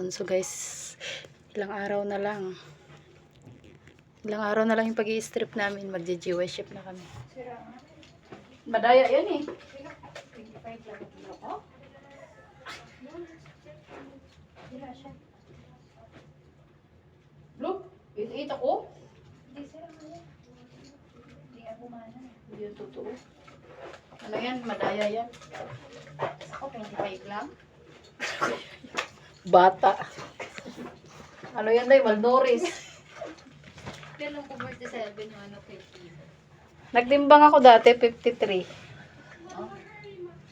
hapon. So guys, ilang araw na lang. Ilang araw na lang yung pag-i-strip namin. Magja-GY ship na kami. Madaya yan eh. 25 lang kilo ko. Sira siya. Look, 88 ako. Hindi sira mo yan. Hindi ako mana. Hindi yung totoo. Ano yan? Madaya yan. Ako 25 lang. Bata. Ano yan day? Malnourished. Kailan ko 47 yung ano 50. Nagtimbang ako dati, 53. Oh,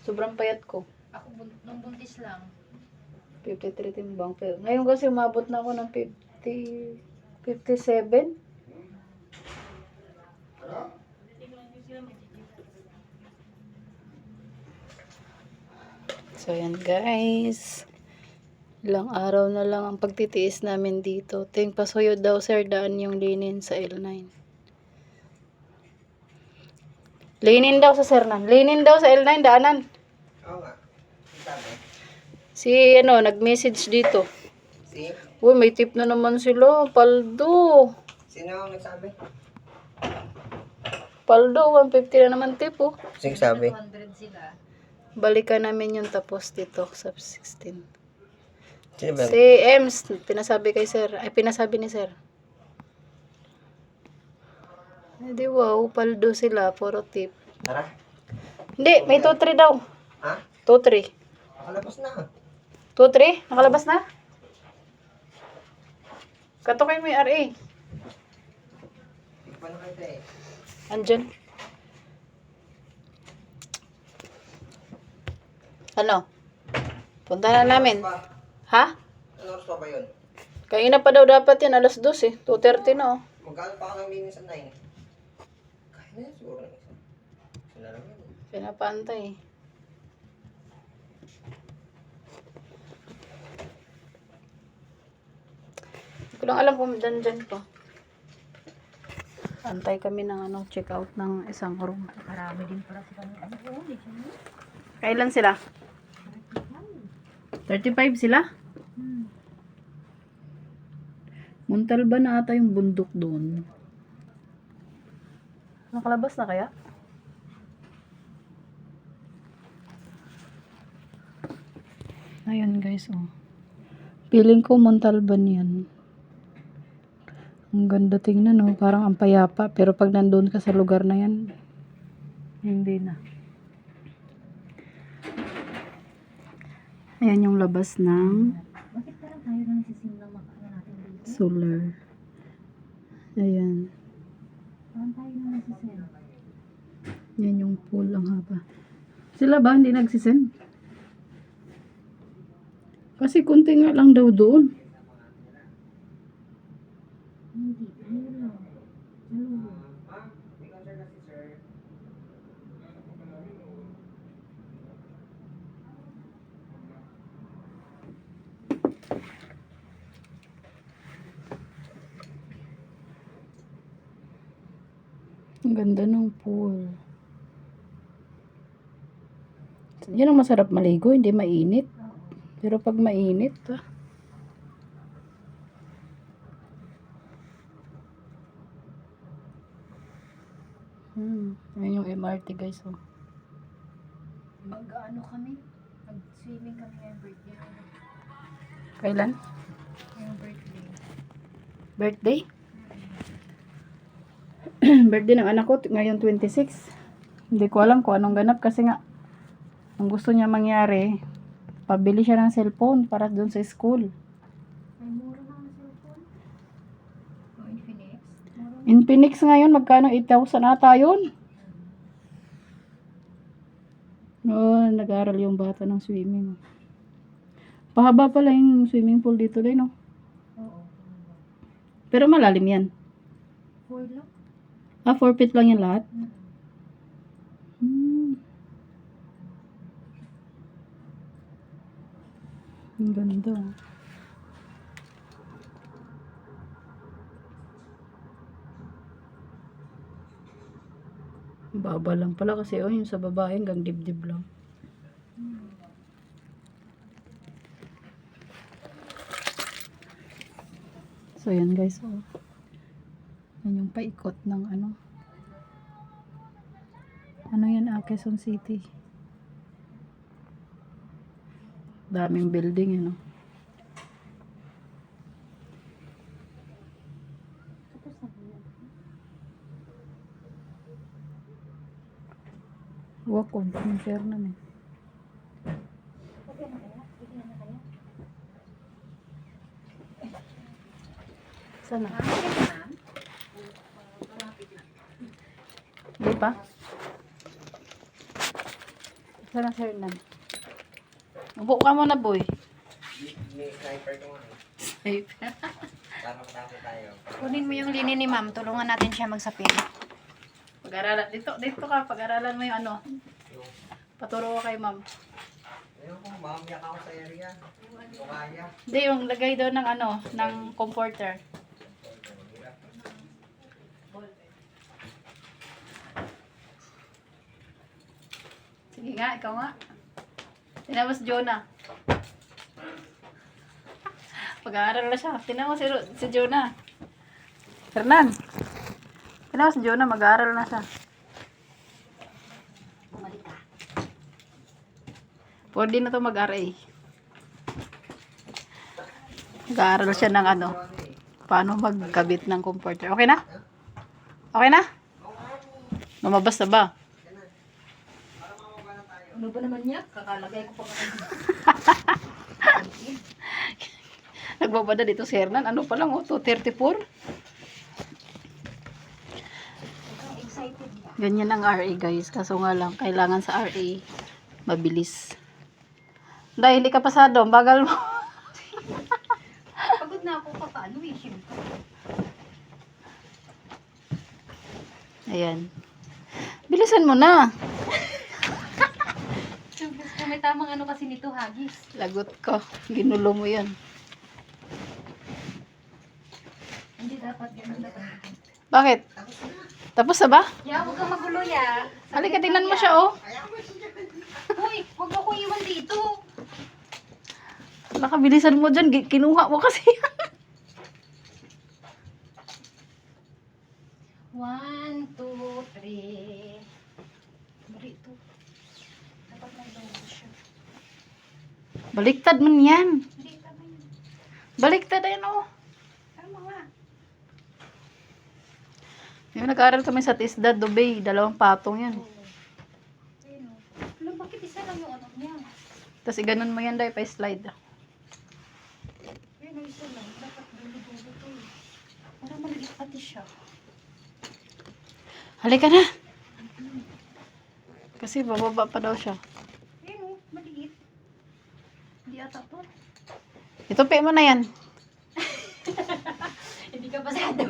sobrang payat ko. Ako nung buntis lang. 53 timbang. Pero ngayon kasi umabot na ako ng 57. So yan guys. Ilang araw na lang ang pagtitiis namin dito. Ting pasuyod daw sir, daan yung linin sa L9. Linin daw sa sir nan. Linin daw sa L9 daanan. Oo nga. Sabi. Si ano, nag-message dito. Si? Uy, may tip na naman sila. Paldo. Sino ang nagsabi? Paldo, 150 na naman tip oh. Sino sabi? 200 sila. Balikan namin yung tapos dito sa 16. Sino ba? Si Ems, pinasabi kay sir. Ay, pinasabi ni sir. Hindi, wow, paldo sila. Puro tip. Tara. Hindi, may 2-3 daw. Ha? 2-3. Nakalabas na. 2-3? Nakalabas na? Kato kayo may RA. Hindi pa nakita eh. Andyan. Ano? Punta na namin. Pa? Ha? Ano oras pa ba yun? Kanina pa daw dapat yan. Alas 2 eh. 2:30 na oh. Magkano pa ka lang linis sa 9? Kaya na yan siguro ng isa. Sila lang yan. Pinapantay. Hindi ko lang alam kung dyan pa. Antay kami ng ano, check out ng isang room. Marami din para sa kanya. Ano po? Kailan sila? 35 sila? Montalban na ata yung bundok doon. Nakalabas na kaya? Ayun guys, oh. Feeling ko Montalban yan. Ang ganda tingnan, oh. Parang ang payapa. Pero pag nandun ka sa lugar na yan, hindi na. Ayan yung labas ng Bakit parang tayo lang nasisimlang makaano natin dito? solar. Ayan. Parang tayo lang nasisimlang. Yan yung pool ang haba. Sila ba hindi nagsisend? Kasi kunti nga lang daw doon. Hindi. Ayun lang. Ayun. Ang ganda ng pool. Yan ang masarap maligo, hindi mainit. Pero pag mainit, Ayan yung MRT guys, oh. Mag-ano kami? Mag-swimming kami ngayong birthday. Kailan? Ngayong birthday. Birthday? Birthday ng anak ko ngayon 26. Hindi ko alam kung anong ganap kasi nga ang gusto niya mangyari, pabili siya ng cellphone para doon sa school. Ay, mura na ang cellphone. O, Infinix. Mura. Infinix ngayon, magkano 8,000 ata yun? No, nag-aaral yung bata ng swimming. Pahaba pala yung swimming pool dito din, no? Oo. Pero malalim yan. 4 lang. 4 feet lang yan lahat? Ang ganda. Baba lang pala kasi yung sa babae hanggang dibdib lang. So, yan guys. So, yan yung paikot ng ano. Ano yan? Quezon City. Daming building, ano. Walk on. Share na eh. Sana. Di pa? Sana sir na. Upo ka muna, boy. May sniper ko nga. Safe. Tapos tayo. Kunin mo yung lini ni ma'am. Tulungan natin siya magsapin. Pag-aralan. Dito ka. Pag-aralan mo yung ano. Yung, Paturo ka kay ma'am. ayun ko, mamaya ka ako sa area. Ito kaya. Hindi, yung lagay doon ng ano, ng comforter. Sige nga, ikaw nga. Tinapos Jonah. Pag-aaral na siya. Tinapos si Jonah. Hernan. Tinapos si Jonah, mag-aaral na siya. Bumalik ka. Pwede na to mag-RA. Mag-aaral siya ng ano, paano magkabit ng comforter. Okay na? Okay na? Lumabas na ba? Ano ba naman niya? Kakalagay ko pa ka. Nagbabada dito si Hernan. Ano pa lang, 2:34? Excited niya. Ganyan ang RA guys. Kaso nga lang, kailangan sa RA mabilis. Dahil hindi ka pasado, bagal mo. Pagod na ako pa paano eh. Siyempre. Ayan. Bilisan mo na. May tamang ano kasi nito, hagis. Lagot ko. Ginulo mo yan. Hindi dapat ganun dapat. Bakit? Tapos na ba? Ya, huwag kang magulo ya. Halika, tingnan mo siya, oh. Uy, huwag mo ko iwan dito. Nakabilisan mo dyan. Kinuha mo kasi. 1, 2, 3. Bali ito. Dapat may logo siya. Baliktad man yan. Hindi, tama yun. Baliktad ayun, oh. Tama nga. Yung nag-aaral kami sa Tisdad, Dubay. 2 patong yan. Ayun o. Alam, bakit isa lang yung ano niya? Tapos iganon mo yan, dahil pa-slide. Ayun o, isa lang. Dapat dulo-dulo to eh. Para maliit pati siya. Halika na. Kasi bababa pa daw siya. Ayun o, maliit. Hindi ata to. Itupi mo na yan. Hindi ka pasado.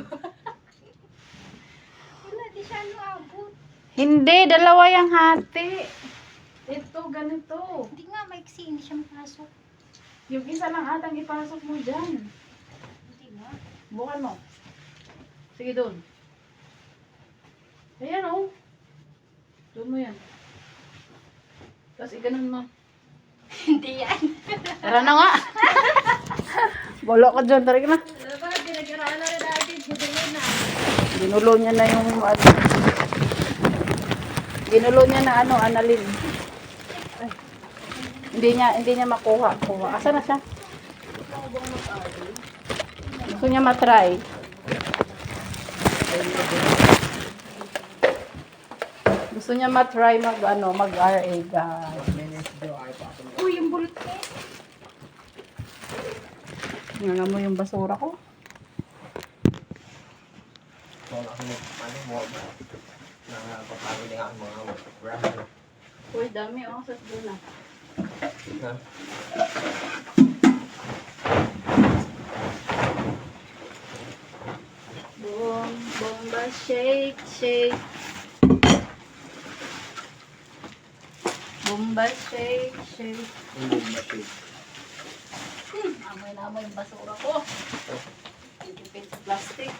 Wala, di siya ano abot. Hindi, 2 yung hati. Ito, ganito. Hindi nga, maiksi. Hindi siya mapasok. Yung isa lang atang ipasok mo dyan. Hindi nga. Bukan mo. Sige, doon. Ayan, oh. Doon mo yan. Tapos iganon mo. Hindi yan. Tara na nga. Bolo ka dyan. Tara ka na. Dapat, pinag-aralan na natin. Gudulo na. Ginulo niya na yung ano. Ginulo niya na ano, analin. Ay. Hindi niya makuha. Asa na siya? Gusto niya matry. Gusto niya matry mag-RA guys. Uy, yung bulot ko. Tingnan mo yung basura ko. Kung ako mo, nakapagpagod din ako mga brand. Uy, dami oh. Sa doon na. Ha? Boom, bomba, shake, shake. Bomba, shake, shake. Hindi ba Amoy na amoy yung basura ko. Tipid sa plastic.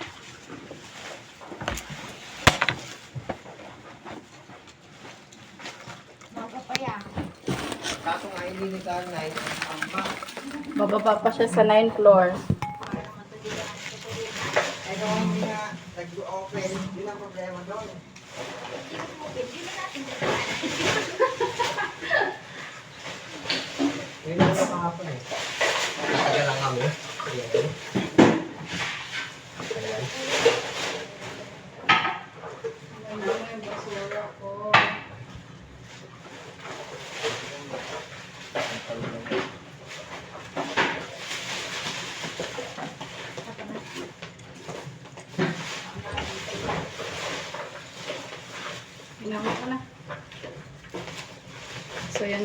Bago pa yan. Kaso nga hindi nagkaroon na yung amma. Bababa pa siya sa 9th floor. Para matuloy ang Eh kung hindi nga nag-open, yun ang problema doon. Yun ang nakahapon eh. Tagal lang kami. Ayan. Ayan. Ano yung basura ko? Ginawa ko na. So, yan.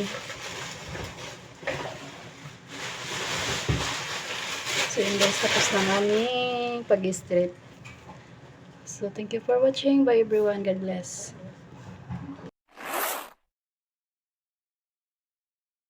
So, yun guys. Tapos na aming pag-strip. So, thank you for watching. Bye everyone. God bless.